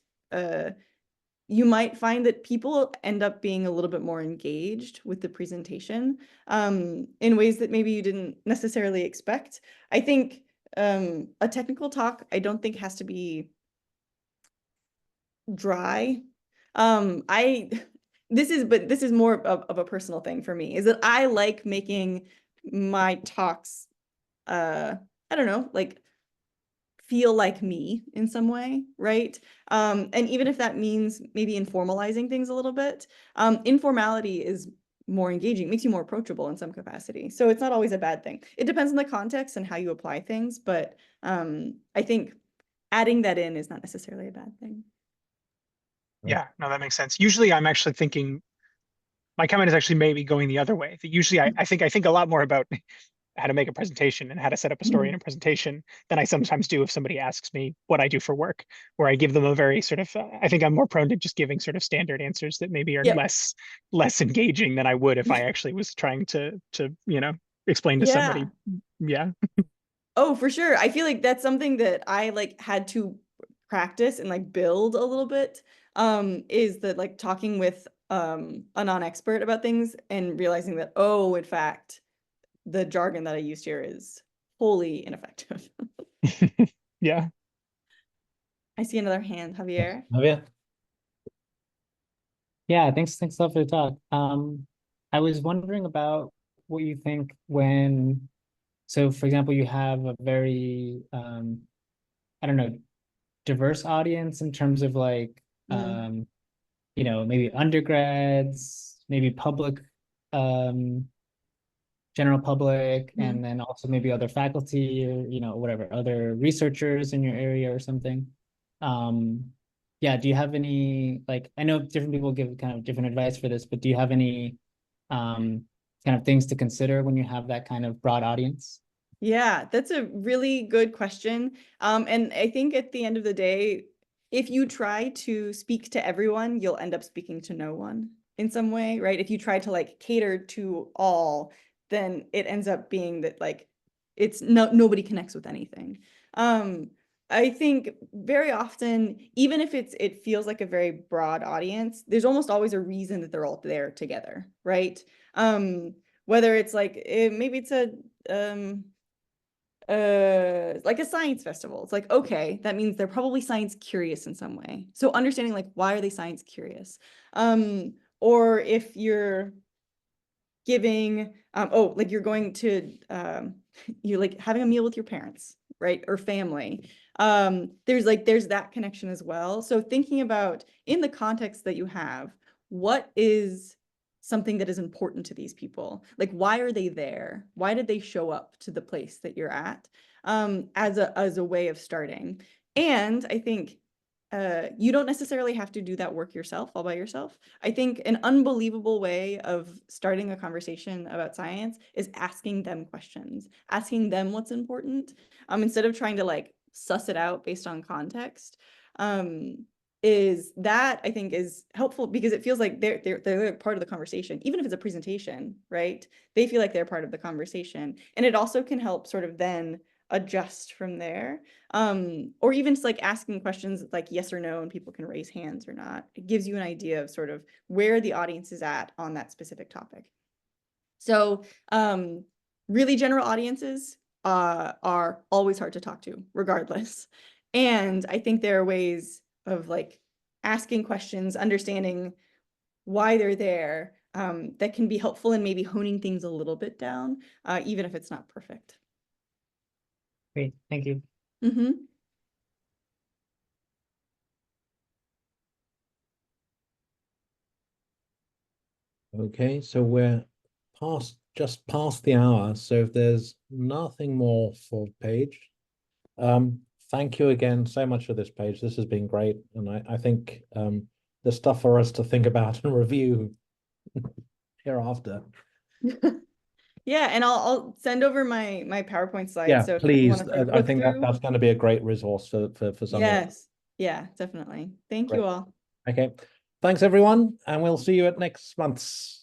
you might find that people end up being a little bit more engaged with the presentation in ways that maybe you didn't necessarily expect. I think a technical talk, I don't think has to be dry. This is more of a personal thing for me, is that I like making my talks I don't know, like feel like me in some way, right? And even if that means maybe informalizing things a little bit, informality is more engaging, makes you more approachable in some capacity. So it's not always a bad thing. It depends on the context and how you apply things, but I think adding that in is not necessarily a bad thing. Yeah, no, that makes sense. Usually I'm actually thinking, my comment is actually maybe going the other way. That usually I think a lot more about how to make a presentation and how to set up a story in a presentation than I sometimes do if somebody asks me what I do for work, where I give them a very sort of, I think I'm more prone to just giving sort of standard answers that maybe are less engaging than I would if I actually was trying to explain to somebody. Yeah. Oh, for sure. I feel like that's something that I like had to practice and like build a little bit, is that like talking with a non-expert about things and realizing that, oh, in fact, the jargon that I used here is wholly ineffective. Yeah. I see another hand, Javier. Javier? Yeah, thanks a lot for the talk. I was wondering about what you think when, so for example, you have a very, I don't know, diverse audience in terms of like, maybe undergrads, maybe public, general public, and then also maybe other faculty or, whatever, other researchers in your area or something. Yeah, do you have any, like, I know different people give kind of different advice for this, but do you have any kind of things to consider when you have that kind of broad audience? Yeah, that's a really good question. And I think at the end of the day, if you try to speak to everyone, you'll end up speaking to no one in some way, right? If you try to like cater to all, then it ends up being that like nobody connects with anything. I think very often, even if it feels like a very broad audience, there's almost always a reason that they're all there together, right? Whether it's like maybe it's like a science festival. It's like, okay, that means they're probably science curious in some way. So understanding like, why are they science curious? Or if you're giving, like you're going to, you're like having a meal with your parents, right? Or family. There's that connection as well. So thinking about in the context that you have, what is something that is important to these people? Like, why are they there? Why did they show up to the place that you're at? As a way of starting. And I think you don't necessarily have to do that work yourself, all by yourself. I think an unbelievable way of starting a conversation about science is asking them questions, asking them what's important, instead of trying to like suss it out based on context. Is that I think is helpful because it feels like they're part of the conversation, even if it's a presentation, right? They feel like they're part of the conversation, and it also can help sort of then adjust from there, or even just like asking questions like yes or no, and people can raise hands or not. It gives you an idea of sort of where the audience is at on that specific topic. So really general audiences are always hard to talk to regardless. And I think there are ways of like asking questions, understanding why they're there, that can be helpful in maybe honing things a little bit down, even if it's not perfect. Great, thank you. Okay, so we're just past the hour. So if there's nothing more for Paige, thank you again so much for this, Paige. This has been great, and I think there's stuff for us to think about and review hereafter. Yeah, and I'll send over my PowerPoint slides. Yeah, so please. I I think that's going to be a great resource for some. Yes. Yeah, definitely. Thank you all. Okay. Thanks, everyone, and we'll see you at next month's.